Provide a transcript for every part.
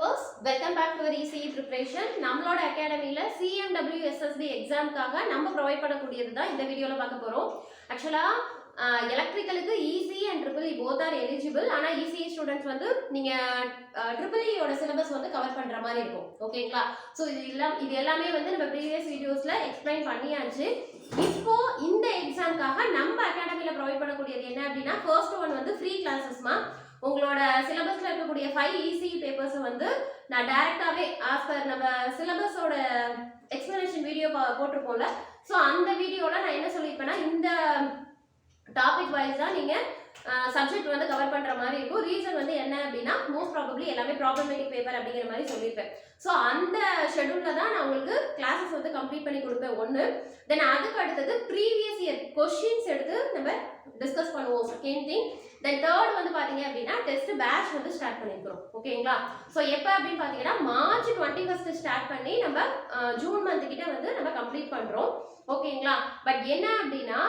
viewers, welcome back to our ECE preparation. நம்மளோட அகாடமில CMW SSB எக்ஸாம்க்காக நம்ம provide பண்ணக்கூடியது தான் இந்த வீடியோல பார்க்க போறோம். ஆக்சுவலா எலக்ட்ரிக்கலுக்கு ECE and EEE both are eligible. ஆனா ECE ஸ்டூடண்ட்ஸ் வந்து நீங்க EEE யோட சிலபஸ் வந்து கவர் பண்ற மாதிரி இருக்கும். ஓகேங்களா? சோ இது எல்லாமே வந்து நம்ம previous வீடியோஸ்ல எக்ஸ்பிளைன் பண்ணியாச்சு. இப்போ இந்த எக்ஸாம்க்காக நம்ம அகாடமில ப்ரொவைட் பண்ணக்கூடியது என்ன அப்படினா ஃபர்ஸ்ட் ஒன் வந்து ஃப்ரீ கிளாसेसமா உங்களோட சிலபஸ்ல இருக்கக்கூடிய 5 ECE பேப்பர்ஸ் வந்து நான் டைரக்டாவே ஆஃப்டர் நம்ம சிலபஸோட எக்ஸ்பிளனேஷன் வீடியோ போட்டுருப்போம்ல. சோ அந்த வீடியோல நான் என்ன சொல்லிருப்பேன்னா இந்த டாபிக் வைஸா நீங்க சப்ஜெக்ட் வந்து கவர் பண்ற மாதிரி இருக்கும். ரீசன் வந்து என்ன அப்படின்னா மோஸ்ட் ப்ராபபிலி எல்லாமே ப்ராப்ளமேட்டிக் பேப்பர் அப்படிங்கிற மாதிரி சொல்லியிருப்பேன். ஸோ அந்த ஷெட்யூல்ல தான் நான் உங்களுக்கு கிளாஸஸ் வந்து கம்ப்ளீட் பண்ணி கொடுப்பேன் ஒன்று. தென் அதுக்கு அடுத்தது ப்ரீவியஸ் இயர் கொஸ்டின்ஸ் எடுத்து நம்ம டிஸ்கஸ் பண்ணுவோம் செகண்ட் திங். தென் தேர்ட் வந்து பாத்தீங்க அப்படின்னா டெஸ்ட் பேட்ச் வந்து ஸ்டார்ட் பண்ணிருக்கிறோம். ஓகேங்களா? ஸோ எப்போ அப்படின்னு பார்த்தீங்கன்னா மார்ச் 21 ஸ்டார்ட் பண்ணி நம்ம ஜூன் மந்த் கிட்ட வந்து நம்ம கம்ப்ளீட் பண்றோம். ஓகேங்களா? பட் என்ன அப்படின்னா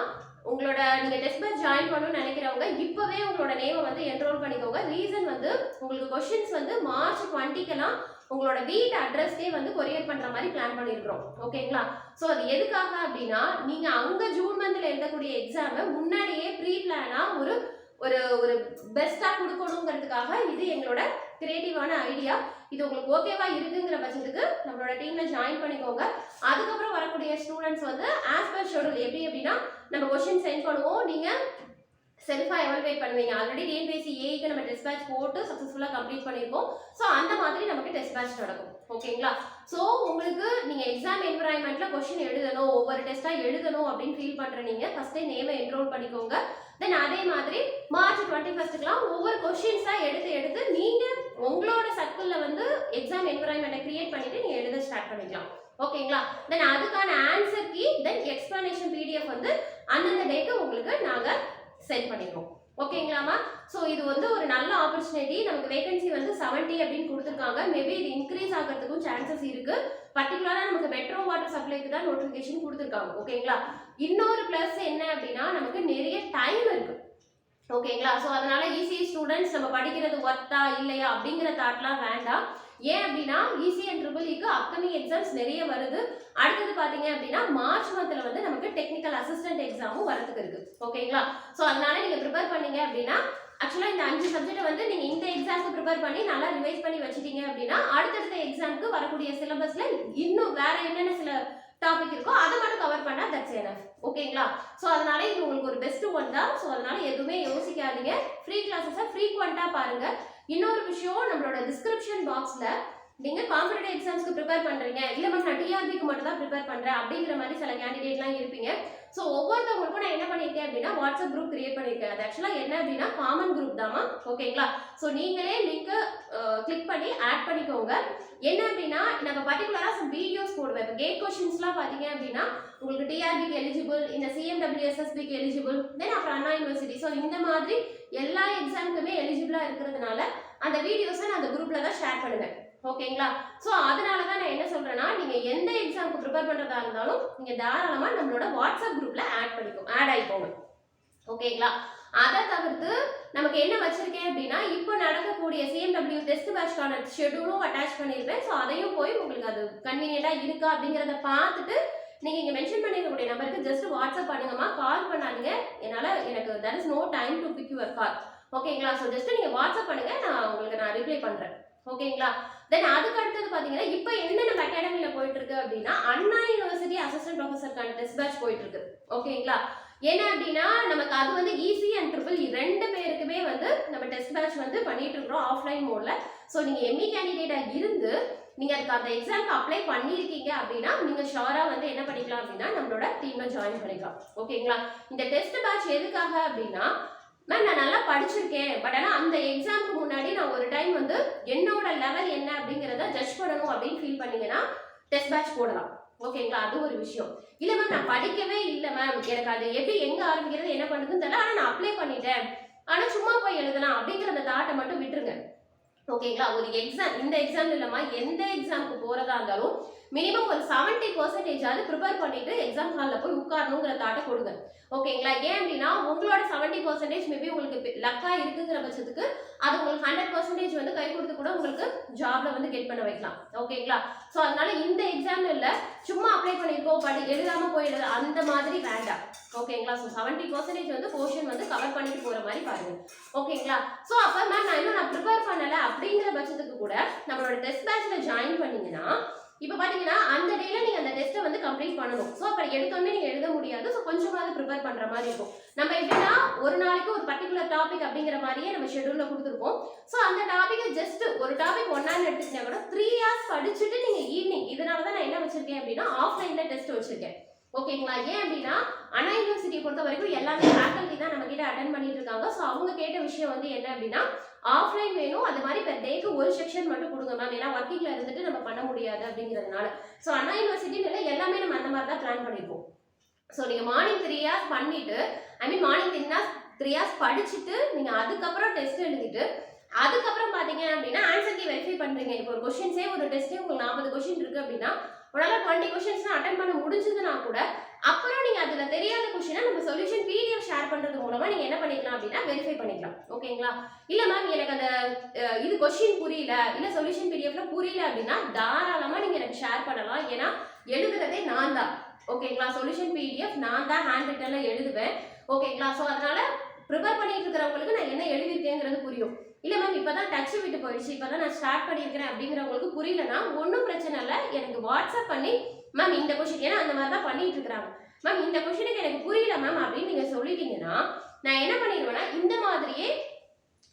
உங்களோட நீங்க டெஸ்ட் பேட்ச் ஜாயின் பண்ணணும்னு நினைக்கிறவங்க இப்பவே உங்களோட நேமை வந்து என்ரோல் பண்ணிக்கோங்க. ரீசன் வந்து உங்களுக்கு கொஸ்டின்ஸ் வந்து மார்ச் 20க்கெல்லாம் உங்களோட வீட்டு அட்ரஸ்க்கே வந்து கொரியர் பண்ற மாதிரி பிளான் பண்ணிருக்கிறோம். ஓகேங்களா? சோ அது எதுக்காக அப்படின்னா நீங்க அங்க ஜூன் மந்த்ல எழுதக்கூடிய எக்ஸாமை முன்னாடியே ப்ரீ பிளானா ஒரு ஒரு ஒரு பெஸ்டா கொடுக்கணுங்கிறதுக்காக இது எங்களோட கிரியேட்டிவான ஐடியா. இது உங்களுக்கு ஓகேவா இருக்குங்கிற பட்சத்துக்கு நம்மளோட டீம்ல ஜாயின் பண்ணிக்கோங்க. அதுக்கப்புறம் வரக்கூடிய ஸ்டூடெண்ட்ஸ் வந்து ஆஸ் பர் ஷெட்யூல் எப்படி அப்படின்னா நம்ம கொஸ்டின் சென்ட் பண்ணுவோம், நீங்க செல்ஃபா எவாலுவேட் பண்ணுவீங்க. ஆல்ரெடி டிஎன்பிஎஸ்சி ஏக்கு நம்ம டெஸ்ட் பேட்ச் போட்டு சக்சஸ்ஃபுல்லா கம்ப்ளீட் பண்ணிருக்கோம். ஸோ அந்த மாதிரி நமக்கு டெஸ்ட் பேட்ச் நடக்கும். ஓகேங்களா? ஸோ உங்களுக்கு நீங்க எக்ஸாம் என்விரான்மெண்ட்ல கொஸ்டின் எழுதணும், ஒவ்வொரு டெஸ்டா எழுதணும் அப்படின்னு ஃபீல் பண்ற நீங்க ஃபர்ஸ்ட் நேமை என்ரோல் பண்ணிக்கோங்க. தென் அதே மாதிரி மார்ச் 21க்குலாம் ஒவ்வொரு கொஸ்டின்ஸா எடுத்து நீங்க உங்களோட சர்க்கிள்ல வந்து எக்ஸாம் என்விரான்மெண்ட்டை கிரியேட் பண்ணிட்டு நீங்க எழுத ஸ்டார்ட் பண்ணிக்கலாம். ஓகேங்களா? தென் அதுக்கான ஆன்சர் கீ தென் எக்ஸ்பிளனேஷன் PDF வந்து அந்தந்த டேக்கு உங்களுக்கு நாங்க சென்ட் பண்ணிடுவோம். ஓகேங்களாமா? ஸோ இது வந்து ஒரு நல்ல ஆப்பர்ச்சுனிட்டி. நமக்கு வேகன்சி வந்து 70 அப்படின்னு கொடுத்துருக்காங்க. மேபி இது இன்க்ரீஸ் ஆகிறதுக்கும் சான்சஸ் இருக்கு. பர்டிகுலரா நமக்கு மெட்ரோ வாட்டர் சப்ளைக்கு தான் நோட்டிஃபிகேஷன் கொடுத்துருக்காங்க. ஓகேங்களா? இன்னொரு பிளஸ் என்ன அப்படின்னா நமக்கு நிறைய டைம் இருக்கு. ஓகேங்களா? ஸோ அதனால ECE ஸ்டூடெண்ட்ஸ் நம்ம படிக்கிறது ஒர்த்தா இல்லையா அப்படிங்கிற தாட்லாம் வேண்டாம். ஏன் அப்படின்னா ECE and EEEக்கு அப்கமிங் எக்ஸாம்ஸ் நிறைய வருது. அடுத்தது பாத்தீங்க அப்படின்னா மார்ச் மந்த்ல வந்து நமக்கு டெக்னிக்கல் அசிஸ்டன்ட் எக்ஸாமும் வரதுக்கு இருக்கு. ஓகேங்களா? ஸோ அதனால நீங்க ப்ரிப்பேர் பண்ணீங்க அப்படின்னா ஆக்சுவலா இந்த 5 சப்ஜெக்ட் வந்து நீங்க இந்த எக்ஸாமுக்கு ப்ரிப்பேர் பண்ணி நல்லா ரிவைஸ் பண்ணி வச்சிட்டீங்க அப்படின்னா அடுத்தடுத்த எக்ஸாமுக்கு வரக்கூடிய சிலபஸ்ல இன்னும் வேற என்னென்ன சில டாபிக் இருக்கோ அதை மட்டும் கவர் பண்ணா தட்ஸ் எனஃப். ஓகேங்களா? ஸோ அதனால இது உங்களுக்கு ஒரு பெஸ்ட் ஒன் தான். ஸோ அதனால எதுவுமே யோசிக்காதீங்க. ஃப்ரீ கிளாஸஸை ஃப்ரீக்வெண்டா பாருங்க. இன்னொரு விஷயம், நம்மளோட டிஸ்கிரிப்ஷன் பாக்ஸ்ல நீங்க காம்படிட்டிவ் எக்ஸாம்ஸ்க்கு ப்ரிப்பேர் பண்றீங்க, இல்ல மேம் நான் டிஆர்பிக்கு மட்டும் தான் ப்ரிப்பேர் பண்றேன் அப்படிங்கிற மாதிரி சில கேண்டிடேட்லாம் இருப்பீங்க. ஸோ ஒவ்வொருத்தவங்களுக்கும் நான் என்ன பண்ணியிருக்கேன் அப்படின்னா வாட்ஸ்அப் குரூப் கிரியேட் பண்ணியிருக்கேன். அது ஆக்சுவலா என்ன அப்படின்னா காமன் குரூப் தாமா. ஓகேங்களா? ஸோ நீங்களே லிங்க் கிளிக் பண்ணி ஆட் பண்ணிக்கோங்க. என்ன அப்படின்னா நம்ம பர்டிகுலரா சம் வீடியோஸ் போடுவேன். இப்போ கேட் கொஸ்டின்ஸ்லாம் பார்த்தீங்க அப்படின்னா உங்களுக்கு டிஆர்பிக்கு எலிஜிபிள், இந்த CMW SSBக்கு எலிஜிபிள், தென் அப்புறம் அண்ணா யூனிவர்சிட்டி. ஸோ இந்த மாதிரி எல்லா எக்ஸாமுக்குமே எலிஜிபிளா இருக்கிறதுனால அந்த வீடியோஸை நான் அந்த குரூப்ல தான் ஷேர் பண்ணுவேன். ஓகேங்களா? ஸோ அதனால தான் நான் என்ன சொல்றேன்னா நீங்க எந்த எக்ஸாமுக்கு ப்ரிப்பேர் பண்றதா இருந்தாலும் நீங்க தாராளமா நம்மளோட வாட்ஸ்அப் குரூப்ல ஆட் ஆயிக்கோங்க. ஓகேங்களா? அதை தவிர்த்து நமக்கு என்ன வச்சிருக்கேன் அப்படின்னா இப்போ நடக்கக்கூடிய CMW டெஸ்ட் பேட்ச்க்கான ஷெட்யூலும் அட்டாச் பண்ணியிருப்பேன். ஸோ அதையும் போய் உங்களுக்கு அது கன்வீனியண்டா இருக்கா அப்படிங்கிறத பார்த்துட்டு நீங்க இங்க மென்ஷன் பண்ணிருக்கக்கூடிய நம்பருக்கு ஜஸ்ட் வாட்ஸ்அப் பண்ணுங்கம்மா, கால் பண்ணாதீங்க. எனக்கு there is no time to pick your call. ஓகேங்களா? ஸோ ஜஸ்ட் நீங்க வாட்ஸ்அப் பண்ணுங்க, நான் ரிப்ளை பண்றேன். ஓகேங்களா? தென் அதுக்கு அடுத்தது பாத்தீங்கன்னா இப்போ என்ன நம்ம அகாடமில போயிட்டு இருக்கு அப்படின்னா அண்ணா யூனிவர்சிட்டி அசிஸ்டன்ட் ப்ரொஃபசருக்கான டெஸ்ட் பேட்ச் போயிட்டு இருக்கு. ஓகேங்களா? என்ன அப்படின்னா நமக்கு அது வந்து ECE and EEE ரெண்டு பேருக்குமே வந்து நம்ம டெஸ்ட் பேட்ச் வந்து பண்ணிட்டு இருக்கிறோம் ஆஃப்லைன் மோட்ல. ஸோ நீங்க ME கேண்டிடேட்டா இருந்து நீங்க அதுக்கு அந்த எக்ஸாம்க்கு அப்ளை பண்ணிருக்கீங்க அப்படின்னா நீங்க ஷோரா வந்து என்ன பண்ணிக்கலாம் அப்படின்னா நம்மளோட டீம்ல ஜாயின் பண்ணிக்கலாம். ஓகேங்களா? இந்த டெஸ்ட் பேட்ச் எதுக்காக அப்படின்னா மேம் நான் நல்லா படிச்சிருக்கேன், பட் ஆனால் அந்த எக்ஸாமுக்கு முன்னாடி நான் ஒரு டைம் வந்து என்னோட லெவல் என்ன அப்படிங்கிறத ஜட்ஜ் பண்ணணும் அப்படின்னு ஃபீல் பண்ணீங்கன்னா டெஸ்ட் பேட்ச் போடலாம். ஓகேங்களா? அது ஒரு விஷயம். இல்லை மேம் நான் படிக்கவே இல்லை மேம், எனக்கு அது எப்படி எங்கே ஆரம்பிக்கிறது என்ன பண்ணுறதுன்னு தெரியல, ஆனால் நான் அப்ளை பண்ணிட்டேன், ஆனால் சும்மா போய் எழுதலாம் அப்படிங்கிற அந்த தாட்டை மட்டும் விட்டுருங்க. ஓகேங்களா? ஒரு எக்ஸாம், இந்த எக்ஸாம் இல்லைம்மா எந்த எக்ஸாமுக்கு போகிறதா இருந்தாலும் மினிமம் ஒரு 70% ப்ரிப்பேர் பண்ணிட்டு எக்ஸாம் ஹாலில் போய் உட்காரணுங்கிற தாட்டை கொடுங்க. ஓகேங்களா? ஏன் அப்படின்னா உங்களோட 70% மேபி உங்களுக்கு லக்கா இருக்குங்கிற பட்சத்துக்கு அது உங்களுக்கு 100% வந்து கை கொடுத்து கூட உங்களுக்கு ஜாப்ல வந்து கெட் பண்ண வைக்கலாம். ஓகேங்களா? ஸோ அதனால இந்த எக்ஸாம் இல்ல சும்மா அப்ளை பண்ணிருக்கோம் எழுதாம போயிடுது அந்த மாதிரி வேண்டாம். ஓகேங்களா? ஸோ 70% வந்து போர்ஷன் வந்து கவர் பண்ணிட்டு போற மாதிரி பாருங்க. ஓகேங்களா? ஸோ அப்ப மேம் நான் ப்ரிப்பேர் பண்ணல அப்படிங்கிற பட்சத்துக்கு கூட நம்மளோட டெஸ்ட் பேட்ச்ல ஜாயின் பண்ணீங்கன்னா இப்போ பாத்தீங்கன்னா அந்த டேல நீங்க அந்த டெஸ்ட்டை வந்து கம்ப்ளீட் பண்ணணும். ஸோ அப்ப எடுத்தோடனே நீங்க எழுத முடியாது. ஸோ கொஞ்சமாவது ப்ரிப்பேர் பண்ற மாதிரி இருக்கும். நம்ம எப்படின்னா ஒரு நாளைக்கு ஒரு பர்டிகுலர் டாபிக் அப்படிங்கிற மாதிரியே நம்ம ஷெட்யூல்ல கொடுத்துருப்போம். ஸோ அந்த டாபிக்கை ஜஸ்ட் ஒரு டாபிக் 1 hour எடுத்துக்கிட்டா கூட 3 hours படிச்சுட்டு நீங்க ஈவினிங் இதனால தான் நான் என்ன வச்சிருக்கேன் அப்படின்னா ஆஃப்லைன்ல டெஸ்ட் வச்சிருக்கேன். ஓகேங்களா? ஏன் அப்படின்னா அண்ணா யூனிவர்சிட்டியை பொறுத்த வரைக்கும் எல்லாமே ஃபேக்கல்டி தான் நம்ம கிட்ட அட்டென்ட் பண்ணிட்டு இருக்காங்க. ஸோ அவங்க கேட்ட விஷயம் வந்து என்ன அப்படின்னா ஆஃப்லைன் வேணும், அது மாதிரி பெர் டேக்கு ஒரு செக்ஷன் மட்டும் கொடுங்க மேம், ஏன்னா ஒர்க்கிங்ல இருந்துட்டு நம்ம பண்ண முடியாது அப்படிங்கிறதுனால. ஸோ அண்ணா யூனிவர்சிட்டின்னு எல்லாமே நம்ம அந்த மாதிரி தான் பிளான் பண்ணிருப்போம். ஸோ நீங்க மார்னிங் 3 hours பண்ணிட்டு மார்னிங் 3 hours படிச்சுட்டு நீங்க அதுக்கப்புறம் டெஸ்ட் எழுதிட்டு அதுக்கப்புறம் பாத்தீங்க அப்படின்னா ஆன்சர் கீ வெரிஃபை பண்றீங்க. இப்போ ஒரு கொஸ்டின்ஸே ஒரு டெஸ்டே உங்களுக்கு 40 கொஸ்டின் இருக்கு அப்படின்னா உங்களால 20 கொஸ்டின்ஸ் அட்டென்ட் பண்ண முடிஞ்சதுன்னா கூட அப்புறம் நீங்க அதுல தெரியாத கொஸ்டினை நம்ம சொல்யூஷன் பிடிஎஃப் ஷேர் பண்றது மூலமா நீங்க என்ன பண்ணிக்கலாம் அப்படின்னா வெரிஃபை பண்ணிக்கலாம். ஓகேங்களா? இல்ல மேம் எனக்கு அந்த இது கொஸ்டின் புரியல இல்ல சொல்யூஷன் பிடிஎஃப்ல புரியல அப்படின்னா தாராளமா நீங்க எனக்கு ஷேர் பண்ணலாம். ஏன்னா எழுதுறதே நான் தான். ஓகேங்களா? சொல்யூஷன் பிடிஎஃப் நான் தான் ஹேண்ட் ரிட்டன்ல எழுதுவேன். ஓகேங்களா? ஸோ அதனால ப்ரிப்பேர் பண்ணிட்டு இருக்கிறவங்களுக்கு நான் என்ன எழுதியிருக்கேங்கிறது புரியும். இல்ல மேம் இப்பதான் டச் விட்டு போயிடுச்சு, இப்பதான் நான் ஸ்டார்ட் பண்ணியிருக்கிறேன் அப்படிங்கிறவங்களுக்கு புரியலன்னா ஒன்றும் பிரச்சனை இல்லை, எனக்கு வாட்ஸ்அப் பண்ணி மேம் இந்த கொஸ்டின், ஏன்னா அந்த மாதிரி தான் பண்ணிட்டு இருக்கிறாங்க, மேம் இந்த கொஸ்டினுக்கு எனக்கு புரியல மேம் அப்படின்னு நீங்க சொல்லிட்டீங்கன்னா நான் என்ன பண்ணிடுவேன்னா இந்த மாதிரியே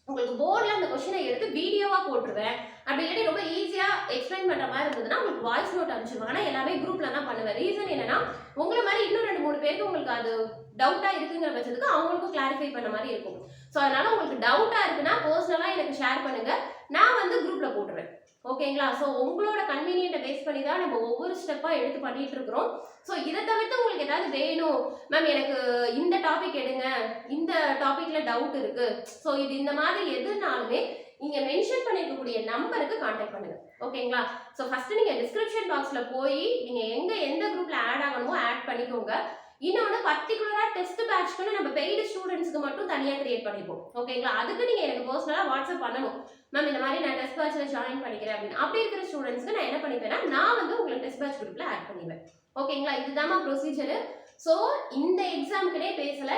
உங்களுக்கு போர்டில் அந்த கொஸ்டினை எடுத்து வீடியோவா போட்டுருவேன். அப்படி இல்லாட்டி ரொம்ப ஈஸியா எக்ஸ்பிளைன் பண்ற மாதிரி இருந்ததுன்னா உங்களுக்கு வாய்ஸ் நோட் அனுப்பிச்சிருவாங்க. ஆனால் எல்லாமே குரூப்ல தான் பண்ணுவேன். ரீசன் என்னன்னா உங்களை மாதிரி இன்னும் 2-3 பேருக்கு உங்களுக்கு அது டவுட்டா இருக்குங்கிற பட்சத்துக்கு அவங்களுக்கும் கிளாரிஃபை பண்ண மாதிரி இருக்கும். ஸோ அதனால உங்களுக்கு டவுட்டா இருக்குன்னா பர்சனலா எனக்கு ஷேர் பண்ணுங்க, நான் வந்து குரூப்ல போட்டுருவேன். ஓகேங்களா? ஸோ உங்களோட கன்வீனியன்ட்டை பேஸ் பண்ணி தான் நம்ம ஒவ்வொரு ஸ்டெப்பா எடுத்து பண்ணிட்டு இருக்கிறோம். ஸோ இதை தவிர்த்து உங்களுக்கு ஏதாவது வேணும் மேம், எனக்கு இந்த டாபிக் எடுங்க, இந்த டாபிக்ல டவுட் இருக்கு, ஸோ இது இந்த மாதிரி எதுனாலுமே நீங்க மென்ஷன் பண்ணிருக்கக்கூடிய நம்பருக்கு கான்டாக்ட் பண்ணுங்க. ஓகேங்களா? ஸோ ஃபர்ஸ்ட் நீங்க டிஸ்கிரிப்ஷன் பாக்ஸ்ல போய் நீங்க எந்த குரூப்ல ஆட் ஆகணுமோ ஆட் பண்ணிக்கோங்க. இன்னொன்று பர்டிகுலரா டெஸ்ட் பேட்ச்க்கு நம்ம பெய்டு ஸ்டூடெண்ட்ஸ்க்கு மட்டும் தனியாக கிரியேட் பண்ணிப்போம். ஓகேங்களா? அதுக்கு நீங்க எனக்கு பர்சனலா வாட்ஸ்அப் பண்ணணும், மேம் இந்த மாதிரி நான் டெஸ்ட் பேட்ச்ல ஜாயின் பண்ணிக்கிறேன் அப்படின்னு. அப்படி இருக்கிற ஸ்டூடெண்ட்ஸ்க்கு நான் என்ன பண்ணிப்பேன்னா நான் வந்து உங்களுக்கு டெஸ்ட் பேட்ச் குரூப்ல ஆட் பண்ணிடுவேன். ஓகேங்களா? இதுதான் ப்ரொசீஜர். ஸோ இந்த எக்ஸாம்க்குனே பேசல,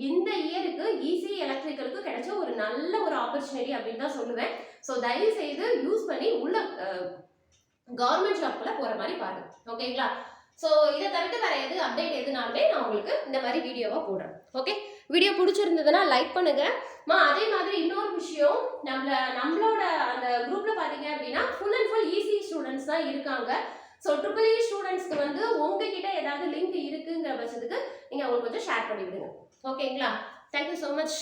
இந்த இயருக்கு ஈஸி எலக்ட்ரிக்கலுக்கு கிடைச்ச ஒரு நல்ல ஒரு ஆப்பர்ச்சுனிட்டி அப்படின்னு தான் சொல்லுவேன். ஸோ தயவு செய்து யூஸ் பண்ணி உள்ள கவர்மெண்ட் ஜாப்குள்ள போற மாதிரி பாருங்க. ஓகேங்களா? ஸோ இதை தவிர்த்து வேற எது அப்டேட் எதுனாலுமே நான் உங்களுக்கு இந்த மாதிரி வீடியோவா போடுறேன். ஓகே, வீடியோ பிடிச்சிருந்ததுன்னா லைக் பண்ணுங்க. அதே மாதிரி இன்னொரு விஷயம், நம்மளோட அந்த குரூப்ல பாத்தீங்க அப்படின்னா full and full easy students தான் இருக்காங்க. ஸோ EEE ஸ்டூடெண்ட்ஸ்க்கு வந்து உங்ககிட்ட ஏதாவது லிங்க் இருக்குங்கிற பட்சத்துக்கு நீங்க அவங்க கொஞ்சம் ஷேர் பண்ணி விடுங்க. ஓகேங்களா? Thank you so much.